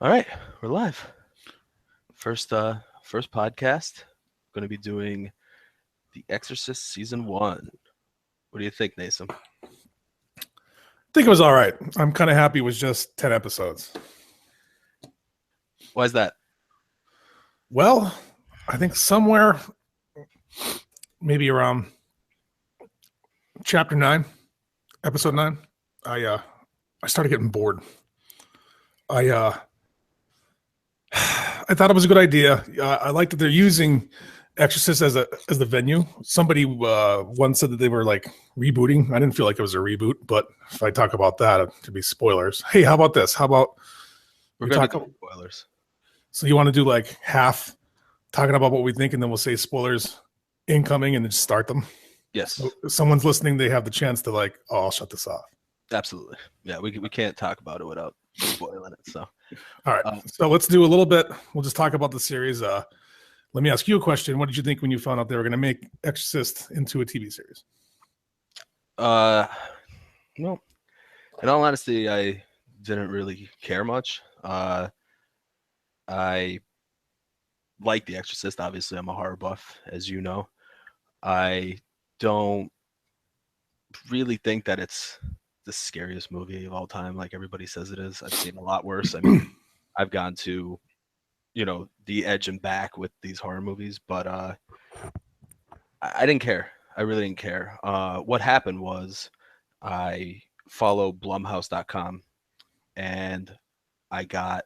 All right, we're live. First podcast. Going to be doing The Exorcist season 1. What do you think, Nasum? I think it was all right. I'm kind of happy it was just 10 episodes. Why is that? Well, I think somewhere, maybe around chapter 9, episode 9, I started getting bored. I thought it was a good idea. I like that they're using Exorcist as the venue. Somebody once said that they were like rebooting. I didn't feel like it was a reboot, but if I talk about that, it could be spoilers. Hey, how about this? How about We're going to do spoilers. So you want to do like half talking about what we think, and then we'll say spoilers incoming and then just start them? Yes. So if someone's listening, they have the chance to like, oh, I'll shut this off. Absolutely. Yeah, we can't talk about it without spoiling it. So, all right. So let's do a little bit. We'll just talk about the series. Let me ask you a question. What did you think when you found out they were going to make Exorcist into a TV series? Well, in all honesty, I didn't really care much. I like The Exorcist. Obviously, I'm a horror buff, as you know. I don't really think that it's the scariest movie of all time, like everybody says it is. I've seen a lot worse. I mean, I've gone to, the edge and back with these horror movies, but I didn't care. I really didn't care. What happened was I follow Blumhouse.com, and I got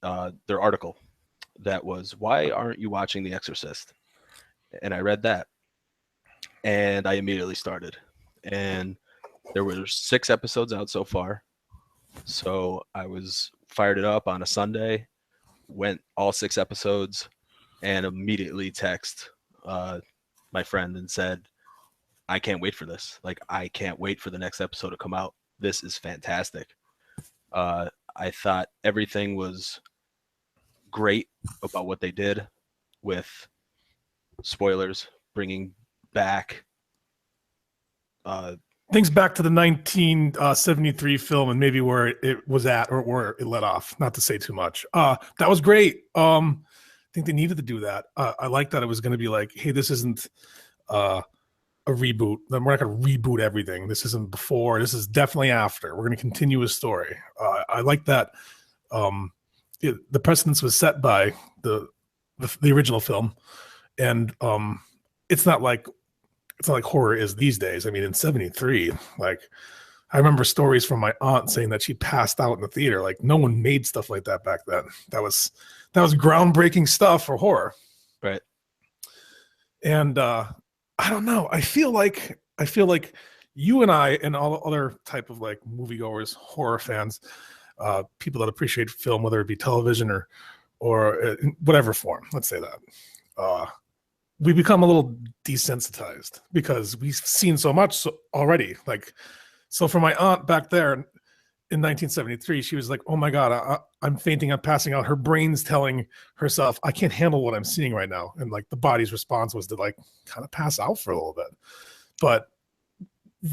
their article that was, "Why aren't you watching The Exorcist?" And I read that, and I immediately started. And there were 6 episodes out so far. So I was fired it up on a Sunday, went all 6 episodes, and immediately text my friend and said, I can't wait for this. Like, I can't wait for the next episode to come out. This is fantastic. I thought everything was great about what they did with spoilers, bringing back things back to the 1973 film and maybe where it was at or where it let off. Not to say too much. That was great. I think they needed to do that. I like that it was going to be like, hey, this isn't a reboot. Then we're not going to reboot everything. This isn't before. This is definitely after. We're going to continue a story. I like that. The precedence was set by the original film, and it's not like horror is these days. I mean, in 73, like I remember stories from my aunt saying that she passed out in the theater. Like no one made stuff like that back then. That was groundbreaking stuff for horror. Right. And I don't know. I feel like you and I and all other type of like moviegoers, horror fans, people that appreciate film, whether it be television or in whatever form, let's say that. We become a little desensitized because we've seen so much already. Like, so for my aunt back there in 1973, she was like, oh my God, I'm fainting, I'm passing out. Her brain's telling herself, I can't handle what I'm seeing right now. And like the body's response was to like kind of pass out for a little bit. But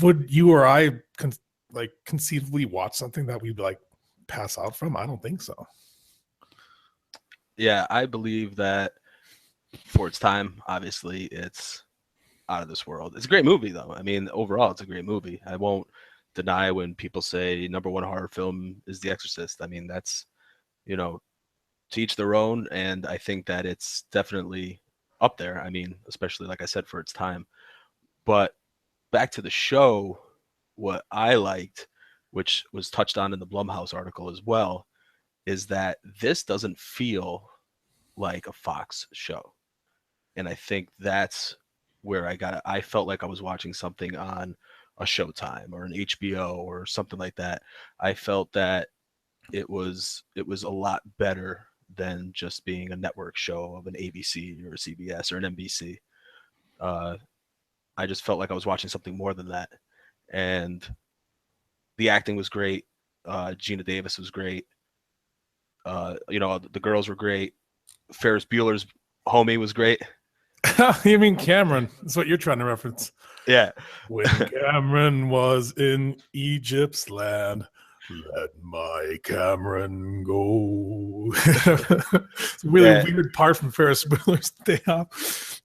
would you or I conceivably watch something that we'd like pass out from? I don't think so. Yeah, I believe that for its time, obviously it's out of this world. It's a great movie though. I mean, overall it's a great movie. I won't deny when people say number 1 horror film is The Exorcist. I mean, that's, to each their own, and I think that it's definitely up there. I mean, especially like I said, for its time. But back to the show, what I liked, which was touched on in the Blumhouse article as well, is that this doesn't feel like a Fox show. And I think that's where I felt like I was watching something on a Showtime or an HBO or something like that. I felt that it was a lot better than just being a network show of an ABC or a CBS or an NBC. I just felt like I was watching something more than that. And the acting was great. Gina Davis was great. The girls were great. Ferris Bueller's homie was great. You mean Cameron? That's what you're trying to reference. Yeah. When Cameron was in Egypt's land. Let my Cameron go. It's a really weird part from Ferris Bueller's Day Off.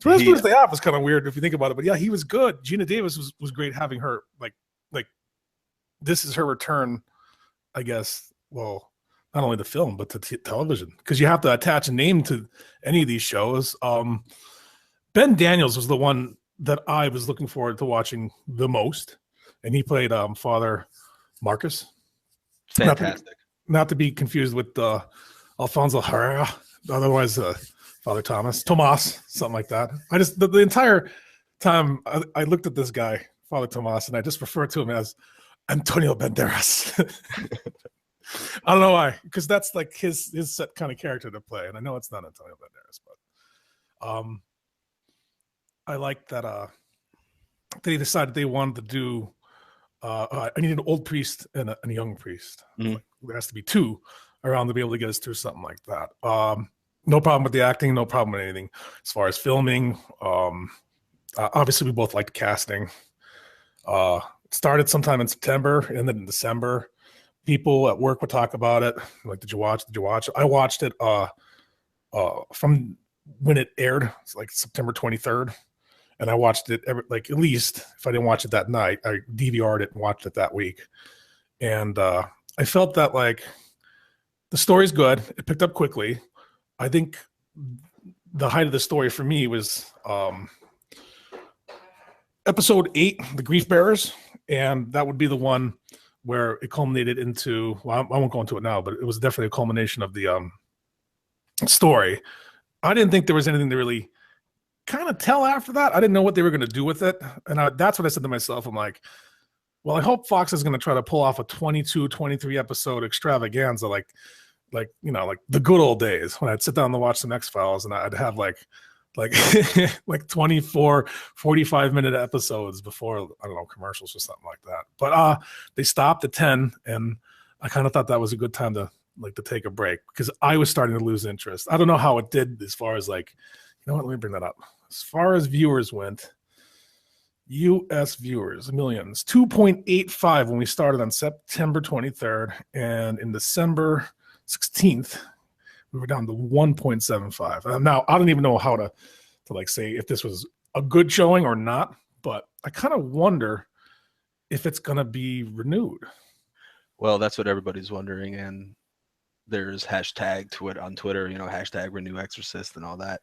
Ferris Bueller's Day Off was kind of weird if you think about it, but yeah, he was good. Gina Davis was great having her like this is her return, I guess. Well, not only the film but to television, because you have to attach a name to any of these shows. Ben Daniels was the one that I was looking forward to watching the most, and he played Father Marcus. Fantastic. Not to be confused with Alfonso Herrera, otherwise Father Tomas, something like that. I just the entire time I looked at this guy, Father Tomas, and I just referred to him as Antonio Banderas. I don't know why, because that's like his set kind of character to play, and I know it's not Antonio Banderas, but I like that they decided they wanted to do. I need an old priest and a young priest. Like, there has to be two around to be able to get us through something like that. No problem with the acting, no problem with anything. As far as filming, obviously we both liked casting. It started sometime in September, and then in December. People at work would talk about it. Like, did you watch? Did you watch? I watched it from when it aired. It's like September 23rd. And I watched it at least if I didn't watch it that night, I DVR'd it and watched it that week. And I felt that like the story's good. It picked up quickly. I think the height of the story for me was episode 8, The Grief Bearers. And that would be the one where it culminated into, well, I won't go into it now, but it was definitely a culmination of the story. I didn't think there was anything to really kind of tell after that. I didn't know what they were going to do with it. And that's what I said to myself. I'm like, well, I hope Fox is going to try to pull off a 22, 23 episode extravaganza, like the good old days when I'd sit down to watch some X-Files and I'd have like 24, 45-minute episodes before, I don't know, commercials or something like that. But they stopped at 10, and I kind of thought that was a good time to take a break, because I was starting to lose interest. I don't know how it did as far as you know what, let me bring that up. As far as viewers went, U.S. viewers, millions, 2.85 when we started on September 23rd, and in December 16th, we were down to 1.75. Now, I don't even know how to say if this was a good showing or not, but I kind of wonder if it's going to be renewed. Well, that's what everybody's wondering, and there's hashtag to it on Twitter, hashtag renew Exorcist and all that.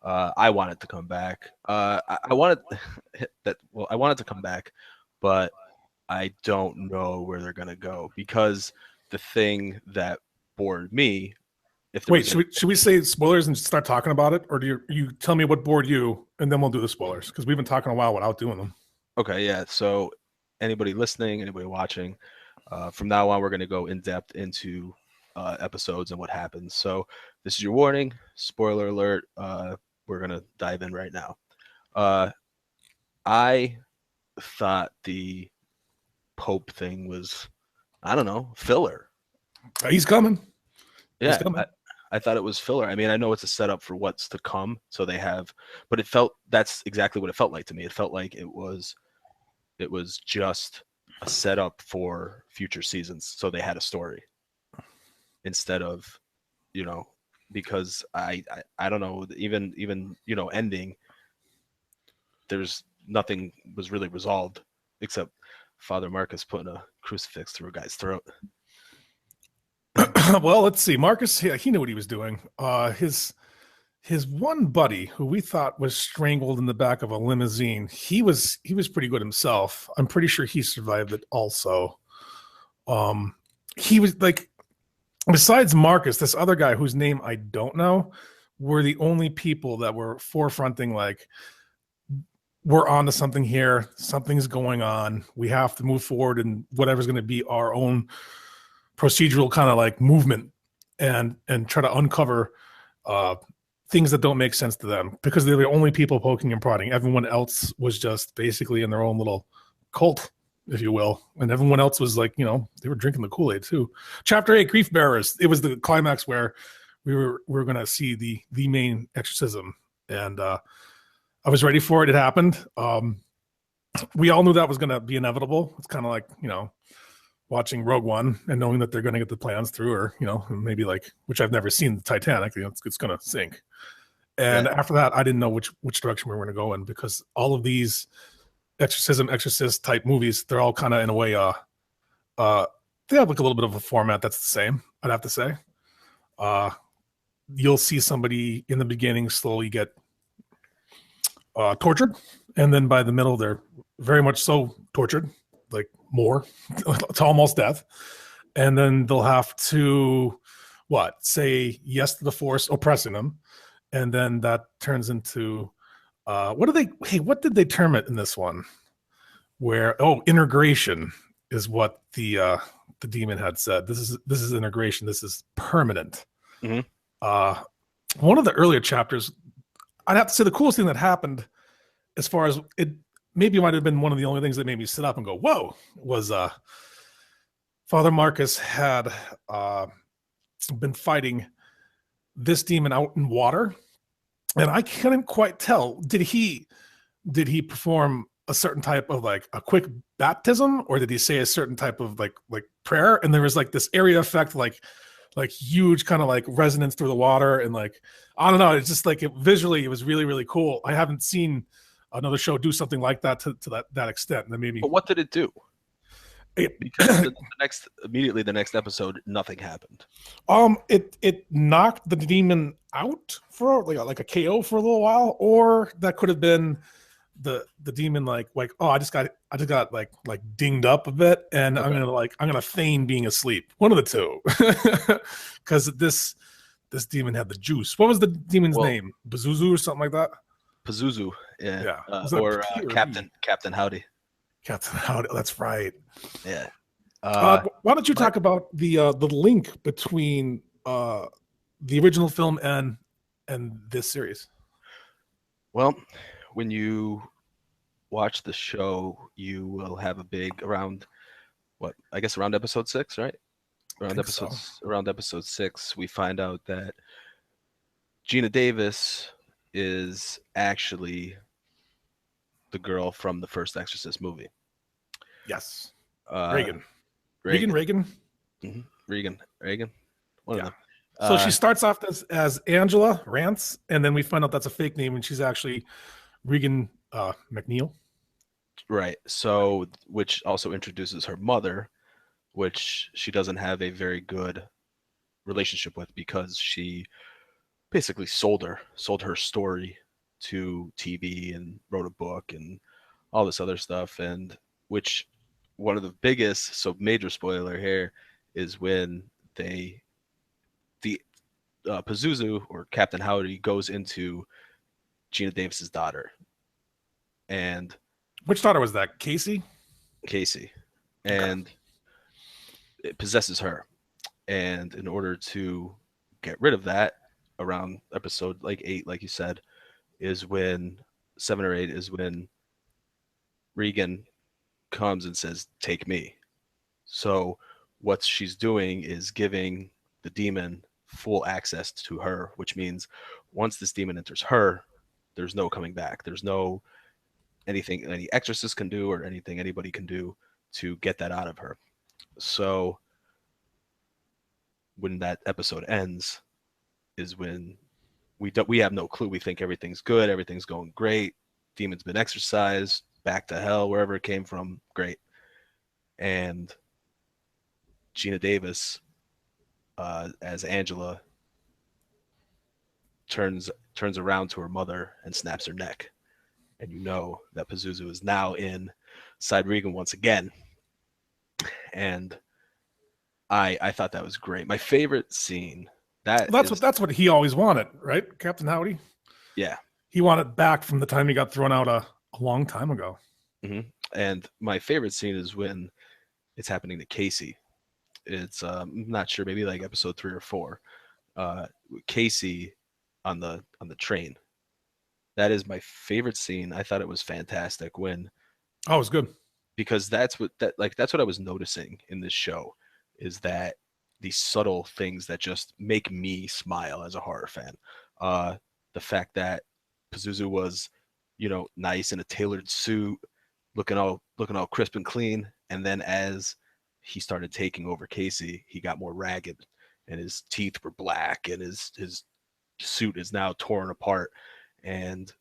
I want it to come back. I wanted to come back, but I don't know where they're going to go, because the thing that bored me. Should we say spoilers and start talking about it, or do you tell me what bored you, and then we'll do the spoilers, because we've been talking a while without doing them. Okay, yeah. So anybody listening, anybody watching, from now on, we're going to go in depth into episodes and what happens. So this is your warning, spoiler alert. We're going to dive in right now. I thought the Pope thing was, I don't know, filler. He's coming. Yeah, I thought it was filler. I mean, I know it's a setup for what's to come. So they have, but that's exactly what it felt like to me. It felt like it was just a setup for future seasons. So they had a story instead of, because I don't know, even ending, there's nothing was really resolved except Father Marcus putting a crucifix through a guy's throat. Well, let's see. Marcus, he knew what he was doing. His one buddy, who we thought was strangled in the back of a limousine, he was pretty good himself. I'm pretty sure he survived it also. He was besides Marcus, this other guy whose name I don't know, were the only people that were forefronting we're on to something here. Something's going on. We have to move forward in whatever's going to be our own procedural kind of movement and try to uncover things that don't make sense to them, because they're the only people poking and prodding. Everyone else was just basically in their own little cult, if you will. And everyone else was they were drinking the Kool-Aid too. Chapter 8, Grief Bearers. It was the climax where we were going to see the main exorcism. And I was ready for it. It happened. We all knew that was going to be inevitable. It's kind of watching Rogue One and knowing that they're going to get the plans through, or maybe like, which I've never seen, the Titanic, it's going to sink. And after that, I didn't know which direction we were going to go in, because all of these exorcist type movies, they're all kind of in a way, they have like a little bit of a format that's the same, I'd have to say. You'll see somebody in the beginning slowly get tortured, and then by the middle, they're very much so tortured, like more to almost death. And then they'll have to say yes to the force oppressing them, and then that turns into what did they term it in this one? Where integration is what the demon had said. This is integration. This is permanent. Mm-hmm. One of the earlier chapters, I'd have to say the coolest thing that happened, as far as it maybe might have been one of the only things that made me sit up and go, whoa, was Father Marcus had been fighting this demon out in water. And I couldn't quite tell, did he perform a certain type of like a quick baptism, or did he say a certain type of like prayer? And there was like this area effect, like huge kind of like resonance through the water, and like, I don't know, it's just like visually it was really, really cool. I haven't seen another show do something like that to that extent. And then maybe. But what did it do? Because immediately the next episode, nothing happened. It knocked the demon out for like a KO for a little while, or that could have been the demon like oh, I just got like dinged up a bit, and okay, I'm gonna feign being asleep. One of the two, because this demon had the juice. What was the demon's name? Pazuzu or something like that. Pazuzu, yeah. Or Captain Howdy. Captain Howdy. That's right. Yeah. Why don't you talk about the link between the original film and this series? Well, when you watch the show, you will have a big around episode 6, right? Around episode 6, we find out that Gina Davis is actually the girl from the first Exorcist movie. Yes. Reagan. Mm-hmm. Reagan. One of them. So she starts off as Angela Rance, and then we find out that's a fake name, and she's actually Regan McNeil. Right. So, which also introduces her mother, which she doesn't have a very good relationship with, because she basically sold her story to TV and wrote a book and all this other stuff. And which one of the biggest, so major spoiler here, is when the Pazuzu, or Captain Howdy, goes into Gina Davis's daughter. And which daughter was that? Casey. And it possesses her. And in order to get rid of that, around episode 8, like you said, is when 7 or 8 is when Regan comes and says, "Take me." So what she's doing is giving the demon full access to her, which means once this demon enters her, there's no coming back. There's no anything any exorcist can do, or anything anybody can do to get that out of her. So when that episode ends is when we have no clue. We think everything's good, everything's going great, demon's been exorcised, back to hell, wherever it came from, great. And Gina Davis, as Angela, turns around to her mother and snaps her neck, and you know that Pazuzu is now inside Regan once again. And I thought that was great. My favorite scene. That's what he always wanted, right, Captain Howdy? Yeah, he wanted back from the time he got thrown out a long time ago. Mm-hmm. And my favorite scene is when it's happening to Casey. It's I'm not sure, maybe like episode 3 or 4. Casey on the train. That is my favorite scene. I thought it was fantastic when. Oh, it was good. Because that's what I was noticing in this show, is that these subtle things that just make me smile as a horror fan. The fact that Pazuzu was, nice in a tailored suit, looking all crisp and clean, and then as he started taking over Casey, he got more ragged, and his teeth were black, and his suit is now torn apart. And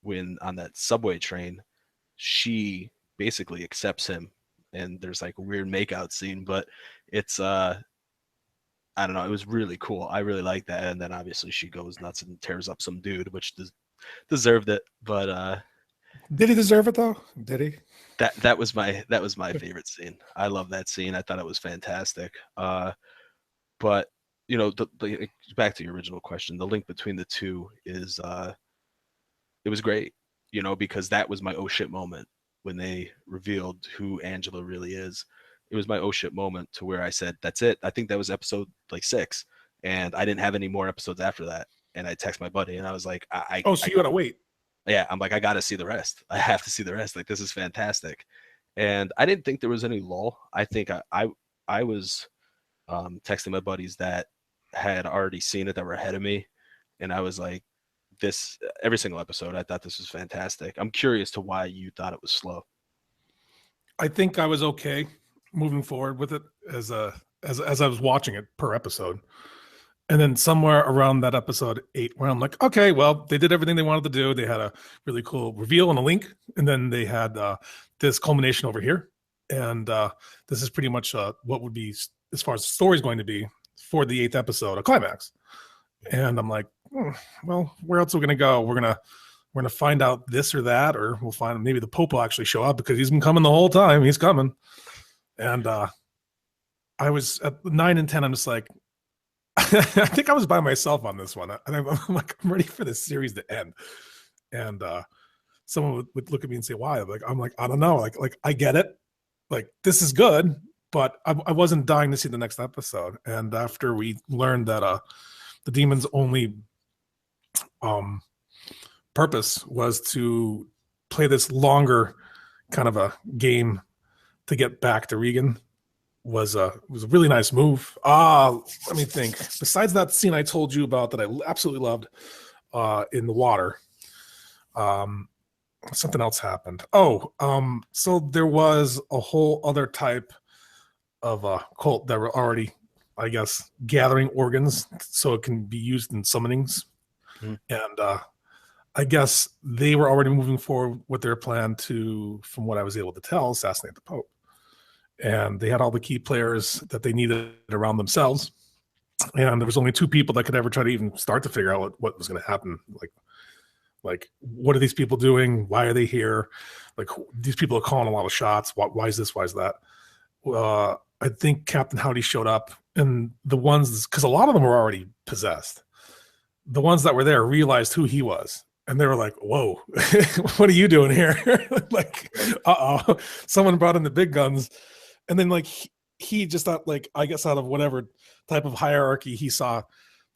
when on that subway train, she basically accepts him, and there's like a weird makeout scene, but it's I don't know, it was really cool. I really like that. And then obviously she goes nuts and tears up some dude, which deserved it. But Did he deserve it though? Did he? that was my favorite scene. I love that scene. I thought it was fantastic. But you know, the back to your original question, the link between the two is it was great, you know, because that was my oh shit moment when they revealed who Angela really is. It was my oh shit moment to where I said, that's it. I think that was episode like 6, and I didn't have any more episodes after that. And I text my buddy, and I was like, oh, so you gotta wait. Yeah, I'm like, I got to see the rest. I have to see the rest. Like, this is fantastic. And I didn't think there was any lull. I think I was texting my buddies that had already seen it that were ahead of me, and I was like, this every single episode. I thought this was fantastic. I'm curious to why you thought it was slow. I think I was okay moving forward with it as I was watching it per episode. And then somewhere around that episode 8, where I'm like, okay, well, they did everything they wanted to do. They had a really cool reveal and a link, and then they had this culmination over here. And this is pretty much what would be, as far as the story is going to be for the 8th episode, a climax. And I'm like, well, where else are we going to go? We're gonna find out this or that, or we'll find maybe the Pope will actually show up because he's been coming the whole time. He's coming. And I was at 9 and 10. I'm just like, I think I was by myself on this one. And I'm like, I'm ready for this series to end. And someone would look at me and say, why? I'm like, I don't know. Like I get it. Like, this is good, but I wasn't dying to see the next episode. And after we learned that the demon's only purpose was to play this longer kind of a game to get back to Regan, was a really nice move. Let me think. Besides that scene I told you about that I absolutely loved in the water, something else happened. So there was a whole other type of cult that were already, I guess, gathering organs so it can be used in summonings. Mm-hmm. And I guess they were already moving forward with their plan to, from what I was able to tell, assassinate the Pope. And they had all the key players that they needed around themselves. And there was only 2 people that could ever try to even start to figure out what was going to happen. Like, what are these people doing? Why are they here? Like, these people are calling a lot of shots. Why is this? Why is that? I think Captain Howdy showed up, and the ones, because a lot of them were already possessed. The ones that were there realized who he was. And they were like, whoa, what are you doing here? Like, someone brought in the big guns. And then, like, he just thought, like, I guess out of whatever type of hierarchy he saw,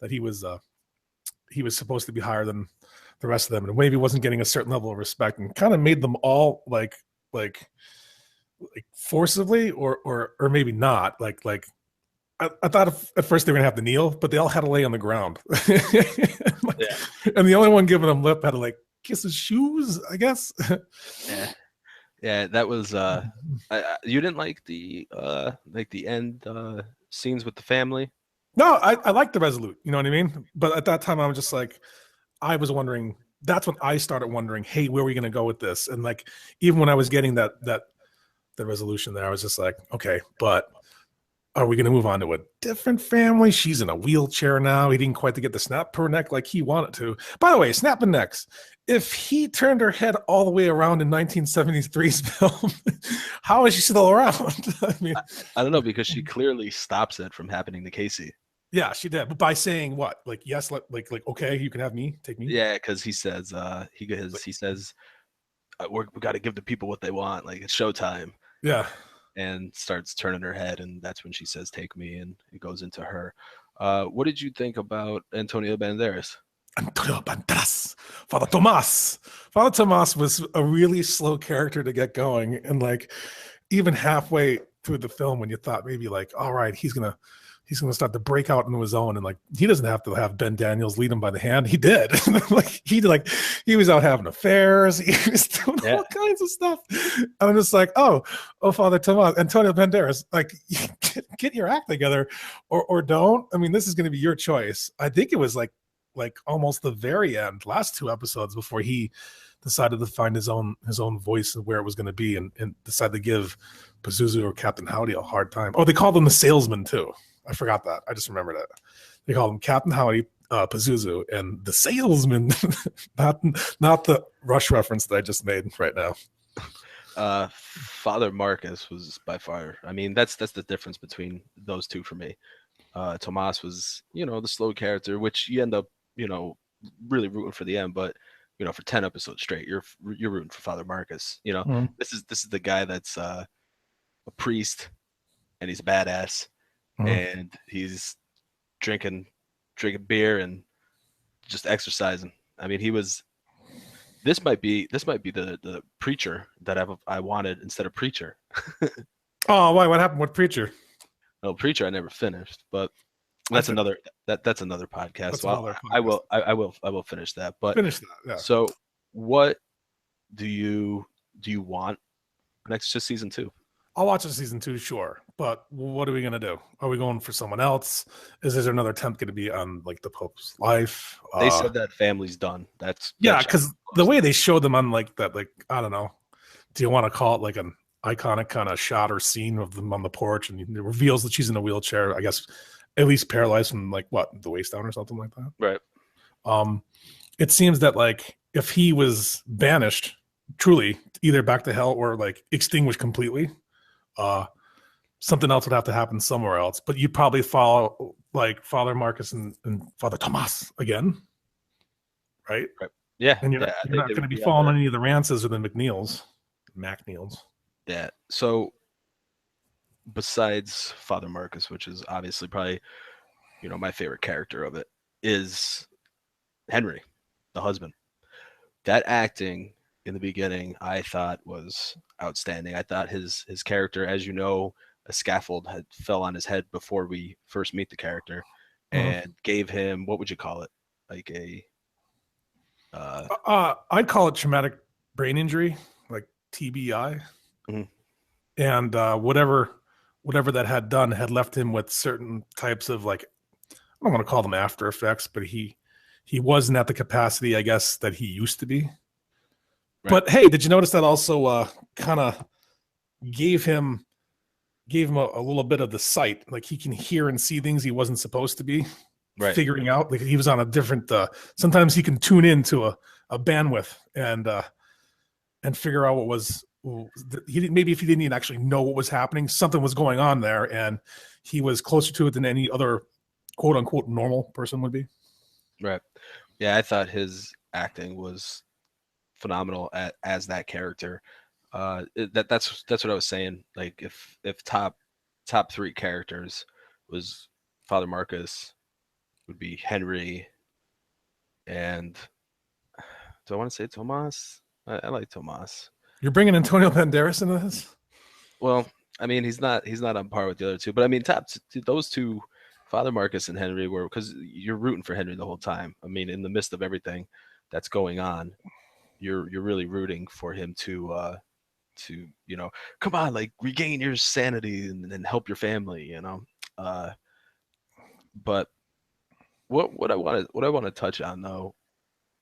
that he was supposed to be higher than the rest of them, and maybe wasn't getting a certain level of respect, and kind of made them all like forcibly or maybe not. Like I thought at first they were gonna have to kneel, but they all had to lay on the ground. Yeah. And the only one giving them lip had to like kiss his shoes, I guess. Yeah, that was you didn't like the end scenes with the family? No, I like the Resolute, you know what I mean? But at that time I was just like, I was wondering, that's when I started wondering, hey, where are we gonna go with this? And like, even when I was getting the resolution there, I was just like, okay, but are we going to move on to a different family? She's in a wheelchair now. He didn't quite get the snap her neck like he wanted to. By the way, snapping necks. If he turned her head all the way around in 1973's film, how is she still around? I mean, I don't know, because she clearly stops it from happening to Casey. Yeah, she did. But by saying what? Like, yes, like okay, you can have me, take me. Yeah, because he says he says we got to give the people what they want. Like, it's showtime. Yeah. And starts turning her head, and that's when she says, take me, and it goes into her. What did you think about Antonio Banderas? Antonio Banderas. Father Tomas. Father Tomas was a really slow character to get going, and like even halfway through the film when you thought maybe like, all right, he's gonna start to break out into his own, and like he doesn't have to have Ben Daniels lead him by the hand. He did. He was out having affairs. He was doing all kinds of stuff. And I'm just like, oh, Father Tomas, Antonio Banderas, like get your act together, or don't. I mean, this is going to be your choice. I think it was like almost the very end, last 2 episodes before he decided to find his own voice and where it was going to be, and decided to give Pazuzu or Captain Howdy a hard time. Oh, they called him the salesman too. I forgot that. I just remembered it. They called him Captain Howdy, Pazuzu, and the salesman. not the Rush reference that I just made right now. Father Marcus was by far. I mean, that's the difference between those two for me. Tomas was, the slow character, which you end up, really rooting for the end, but for 10 episodes straight, you're rooting for Father Marcus. This is the guy that's a priest, and he's a badass, and he's drinking beer and just exercising. I mean, this might be the preacher that I wanted instead of Preacher. Oh, why? What happened with Preacher? No, Preacher I never finished, but that's another podcast. I will finish that. But finish that. Yeah. So, what do you want next to season 2? I'll watch a season 2, sure. But what are we gonna do? Are we going for someone else? Is there another attempt going to be on like the Pope's life? They said that family's done. Because the way they showed them on like that, like I don't know. Do you want to call it like an iconic kind of shot or scene of them on the porch, and it reveals that she's in a wheelchair? I guess at least paralyzed from like the waist down or something like that. Right. It seems that like if he was banished truly either back to hell or like extinguished completely, something else would have to happen somewhere else. But you'd probably follow like Father Marcus and Father Tomas again, right? Yeah. And you're not going to be following any of the Rances or the MacNeils. Yeah. So besides Father Marcus, which is obviously probably, my favorite character of it, is Henry, the husband. That acting in the beginning, I thought was outstanding. I thought his character, as you know, a scaffold fell on his head before we first meet the character, and gave him, what would you call it? Like a I'd call it traumatic brain injury, like TBI. And whatever that had done had left him with certain types of like, I don't want to call them after effects, but he wasn't at the capacity, I guess, that he used to be. Right. But hey, did you notice that also kind of gave him a little bit of the sight, like he can hear and see things he wasn't supposed to be figuring out. Like he was on a different. Sometimes he can tune into a bandwidth and figure out what was. Maybe if he didn't even actually know what was happening, something was going on there, and he was closer to it than any other quote unquote normal person would be. Right. Yeah, I thought his acting was phenomenal as that character. That's what I was saying. Like if top 3 characters was Father Marcus, would be Henry, and do I want to say Tomas? I like Tomas. You're bringing Antonio Banderas into this? Well, I mean, he's not on par with the other two, but I mean, those two, Father Marcus and Henry, were, because you're rooting for Henry the whole time. I mean, in the midst of everything that's going on, you're really rooting for him to come on, like regain your sanity and help your family, But what I want to touch on though,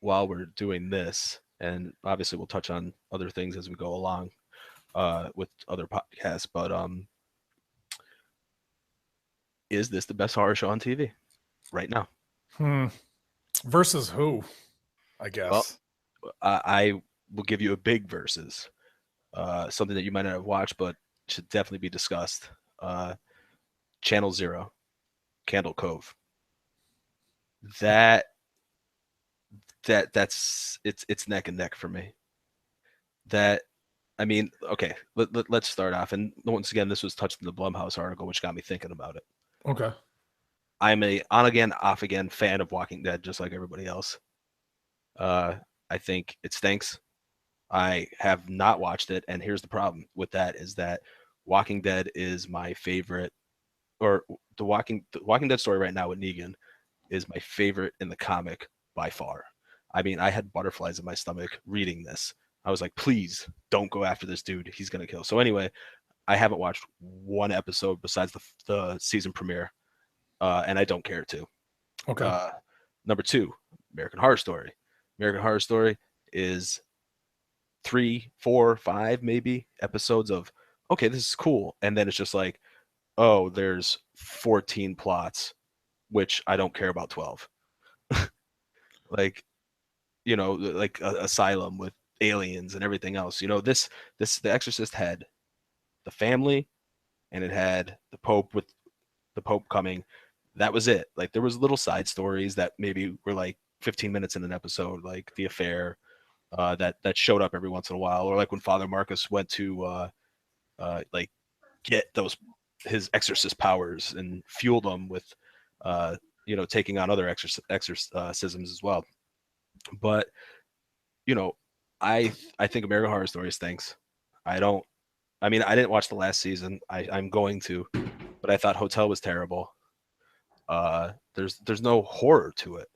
while we're doing this, and obviously we'll touch on other things as we go along with other podcasts, but is this the best horror show on TV right now? Versus who? I guess. Well, I will give you a big versus. Something that you might not have watched, but should definitely be discussed. Channel Zero, Candle Cove. That's it's neck and neck for me. That, I mean, okay, let's start off. And once again, this was touched in the Blumhouse article, which got me thinking about it. Okay. I'm a on again, off again fan of Walking Dead, just like everybody else. I think it stinks. I have not watched it, and here's the problem with that: is that Walking Dead is my favorite, or the Walking Dead story right now with Negan is my favorite in the comic by far. I mean, I had butterflies in my stomach reading this. I was like, please don't go after this dude. He's gonna kill. So anyway, I haven't watched one episode besides the season premiere, and I don't care to. Okay. Uh, Number two, American Horror Story. American Horror Story is 3, 4, 5 maybe episodes of okay, this is cool, and then it's just like, oh, there's 14 plots, which I don't care about 12. Like, like Asylum with aliens and everything else. This The Exorcist had the family, and it had the Pope with the Pope coming. That was it. Like there was little side stories that maybe were like 15 minutes in an episode, like the affair, that showed up every once in a while, or like when Father Marcus went to like get his exorcist powers and fuel them with taking on other exorcisms as well. But you know, I think American Horror Story stinks. I don't. I mean, I didn't watch the last season. I'm going to, but I thought Hotel was terrible. There's no horror to it.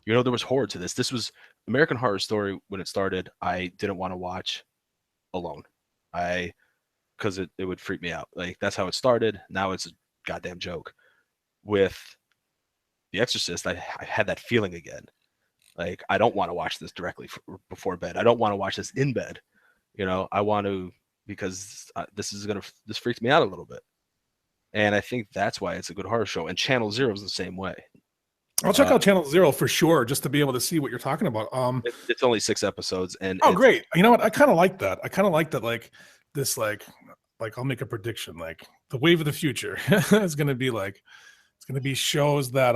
There was horror to this. This was American Horror Story when it started. I didn't want to watch alone. Because it would freak me out. Like that's how it started. Now it's a goddamn joke. With The Exorcist, I had that feeling again. Like I don't want to watch this directly before bed. I don't want to watch this in bed. I want to because this freaks me out a little bit. And I think that's why it's a good horror show. And Channel Zero is the same way. I'll check out Channel Zero for sure, just to be able to see what you're talking about. It's only 6 episodes, and great. You know what? I kind of like that. I kind of like that. Like this, like I'll make a prediction. Like the wave of the future is going to be it's going to be shows that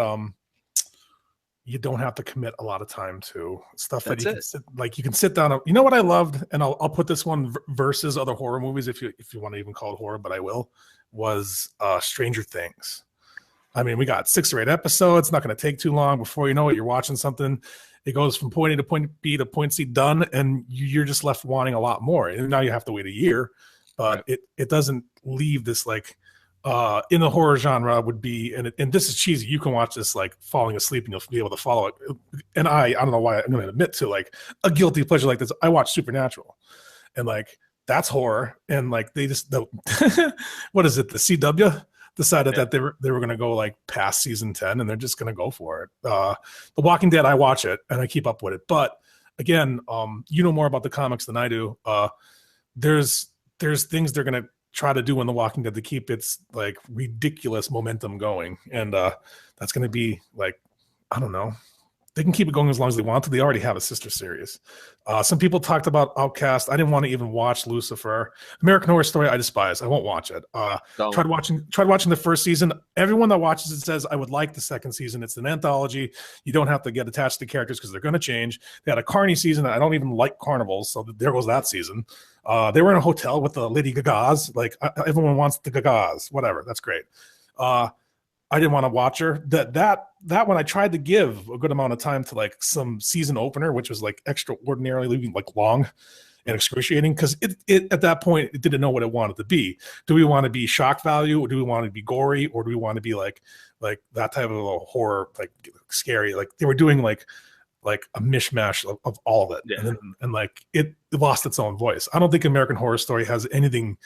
you don't have to commit a lot of time to stuff that you can sit down. You know what I loved, and I'll put this one versus other horror movies if you want to even call it horror, but I will. Was Stranger Things. I mean, we got 6 or 8 episodes. It's not going to take too long. Before you know it, you're watching something. It goes from point A to point B to point C done, and you're just left wanting a lot more. And now you have to wait a year, but right. It doesn't leave this in the horror genre would be, and this is cheesy. You can watch this like falling asleep and you'll be able to follow it. And I don't know why I'm going to admit to like a guilty pleasure like this. I watch Supernatural, and like that's horror. And like they just what is it? The CW decided that they were going to go like past season 10, and they're just going to go for it. The Walking Dead, I watch it and I keep up with it, but again, you know more about the comics than I do. There's things they're going to try to do in The Walking Dead to keep its like ridiculous momentum going, and that's going to be like, I don't know. They can keep it going as long as they want to. They already have a sister series. Some people talked about Outcast. I didn't want to even watch Lucifer. American Horror Story, I despise. I won't watch it. Tried watching the first season. Everyone that watches it says I would like the second season. It's an anthology. You don't have to get attached to characters because they're going to change. They had a Carney season. I don't even like carnivals, so there goes that season. They were in a hotel with the Lady Gagas. Like everyone wants the Gagas. Whatever. That's great. I didn't want to watch her. That one I tried to give a good amount of time to like some season opener, which was like extraordinarily like long and excruciating because it at that point it didn't know what it wanted to be. Do we want to be shock value, or do we want to be gory, or do we want to be like that type of a horror, like scary? Like they were doing like a mishmash of all of it, yeah. and like it lost its own voice. I don't think American Horror Story has anything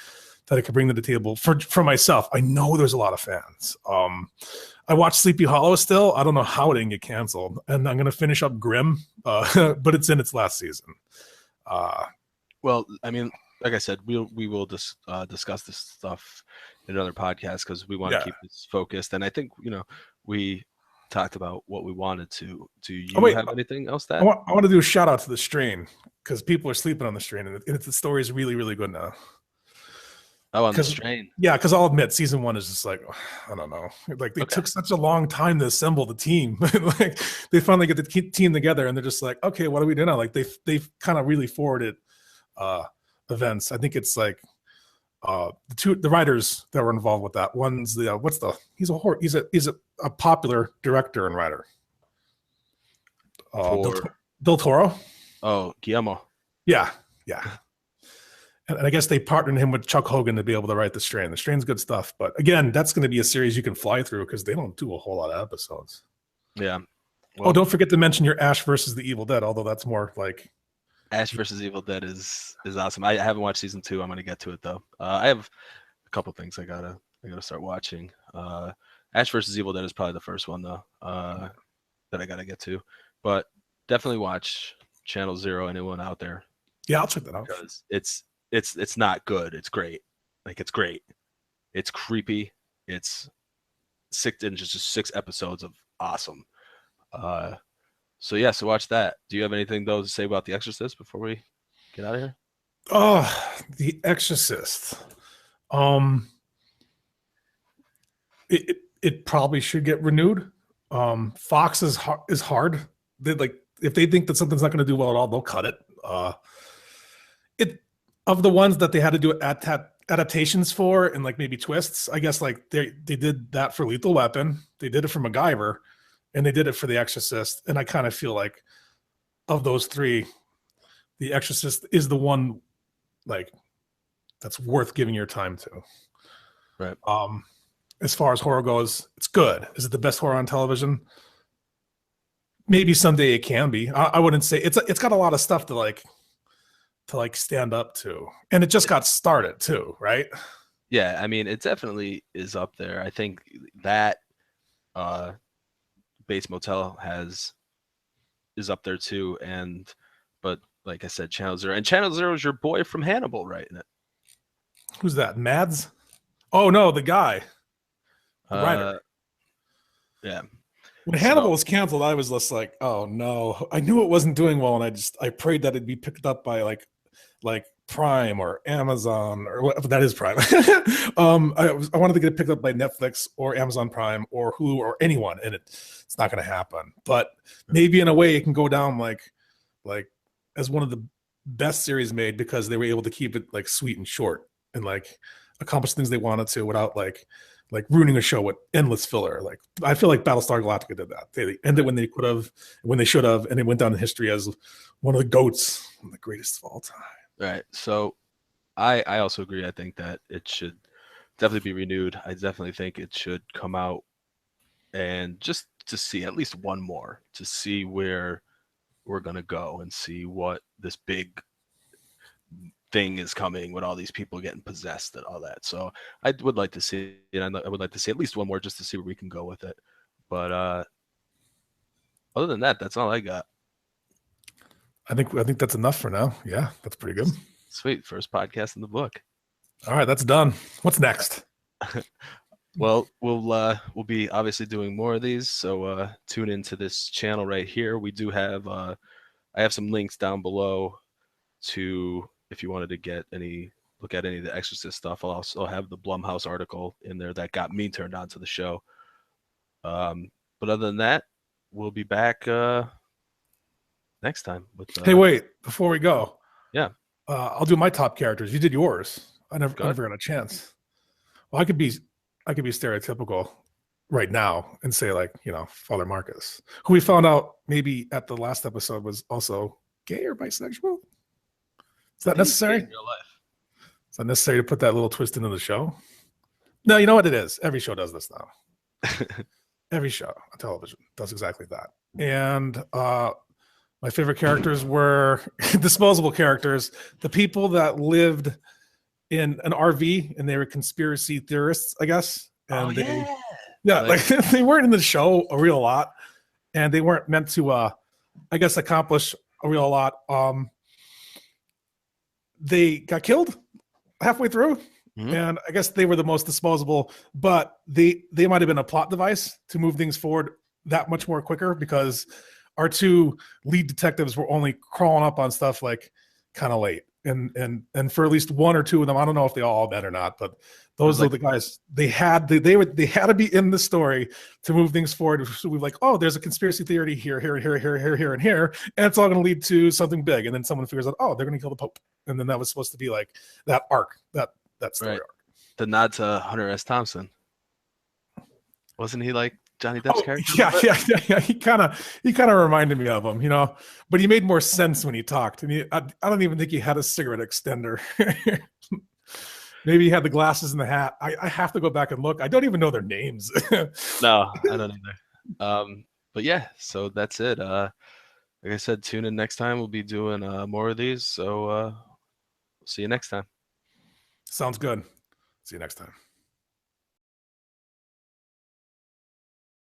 that I could bring to the table for myself. I know there's a lot of fans. I watched Sleepy Hollow still. I don't know how it didn't get canceled. And I'm going to finish up Grimm, but it's in its last season. Well, I mean, like I said, we will discuss this stuff in another podcast because we want to keep this focused. And I think, we talked about what we wanted to. Do you have anything else that? I want to do a shout out to The Strain because people are sleeping on The Strain. And the story is really, really good now. Oh, on The Strain. Yeah, because I'll admit, season 1 is just like, I don't know. Like they took such a long time to assemble the team. Like they finally get the team together, and they're just like, okay, what do we do now? Like they've kind of really forwarded events. I think it's like the writers that were involved with that. One's he's a popular director and writer. Del Toro. Oh, Guillermo. Yeah. And I guess they partnered him with Chuck Hogan to be able to write The Strain. The Strain's good stuff, but again, that's going to be a series you can fly through because they don't do a whole lot of episodes. Yeah. Well, Oh, don't forget to mention your Ash versus the Evil Dead, although that's more like Ash versus Evil Dead is awesome. I haven't watched season 2. I'm gonna get to it though. I have a couple things I gotta start watching. Ash versus Evil Dead is probably the first one though that I gotta get to, but definitely watch Channel Zero. Anyone out there? Yeah, I'll check that out because it's not good. It's great. Like it's great. It's creepy. It's just 6 episodes of awesome. So yeah, so watch that. Do you have anything though to say about The Exorcist before we get out of here? Oh, The Exorcist. It probably should get renewed. Fox is hard. They like if they think that something's not going to do well at all, they'll cut it. It of the ones that they had to do adaptations for and like maybe twists. I guess like they did that for Lethal Weapon. They did it for MacGyver, and they did it for The Exorcist. And I kind of feel like of those 3, The Exorcist is the one like that's worth giving your time to. Right. As far as horror goes, it's good. Is it the best horror on television? Maybe someday it can be. I wouldn't say it's got a lot of stuff to stand up to, and it just got started too, right? Yeah, I mean, it definitely is up there. I think that Bates Motel is up there too, but like I said, Channel Zero, and Channel Zero is your boy from Hannibal, right? In it. Who's that? Mads? Oh no, the guy. The writer. Yeah. When Hannibal was canceled, I was just like, "Oh no!" I knew it wasn't doing well, and I prayed that it'd be picked up by like Prime or Amazon or whatever that is Prime. I wanted to get it picked up by Netflix or Amazon Prime or Hulu or anyone, and it's not going to happen. But maybe in a way, it can go down like as one of the best series made because they were able to keep it like sweet and short and like accomplish things they wanted to without like ruining a show with endless filler. Like I feel like Battlestar Galactica did that. They ended when they could have, when they should have, and it went down in history as one of the GOATs, one of the greatest of all time. Right. So I also agree. I think that it should definitely be renewed. I definitely think it should come out and just to see at least one more to see where we're gonna go and see what this big thing is coming with all these people getting possessed and all that. So I would like to see it. I would like to see at least one more just to see where we can go with it. But other than that, that's all I got. I think that's enough for now. Yeah, that's pretty good. Sweet. First podcast in the book. All right, that's done. What's next? Well, we'll be obviously doing more of these, so tune into this channel right here. We do have I have some links down below to if you wanted to look at any of the Exorcist stuff. I'll also have the Blumhouse article in there that got me turned on to the show. But other than that, we'll be back next time with hey, wait, before we go. Yeah. I'll do my top characters. You did yours. I never got a chance. Well, I could be stereotypical right now and say like, Father Marcus, who we found out maybe at the last episode was also gay or bisexual. Is that necessary? In real life. Is that necessary to put that little twist into the show? No, you know what it is. Every show does this now. Every show on television does exactly that. And my favorite characters were disposable characters, the people that lived in an RV and they were conspiracy theorists, I guess. And like they weren't in the show a real lot, and they weren't meant to, I guess, accomplish a real lot. They got killed halfway through, and I guess they were the most disposable. But they might have been a plot device to move things forward that much more quicker because our 2 lead detectives were only crawling up on stuff like kind of late. And for at least 1 or 2 of them, I don't know if they all met or not, but those are the guys. They had to be in the story to move things forward. So we're like, oh, there's a conspiracy theory here, and here, and it's all going to lead to something big. And then someone figures out, oh, they're going to kill the Pope, and then that was supposed to be like that arc, that story arc. The nod to Hunter S. Thompson, wasn't he like Johnny Depp's Oh character a yeah, little bit? yeah. He kind of reminded me of him, but he made more sense when he talked. And I don't even think he had a cigarette extender. Maybe he had the glasses and the hat. I have to go back and look. I don't even know their names. No, I don't either. But yeah, so that's it. Like I said, tune in next time. We'll be doing more of these. So see you next time. Sounds good. See you next time.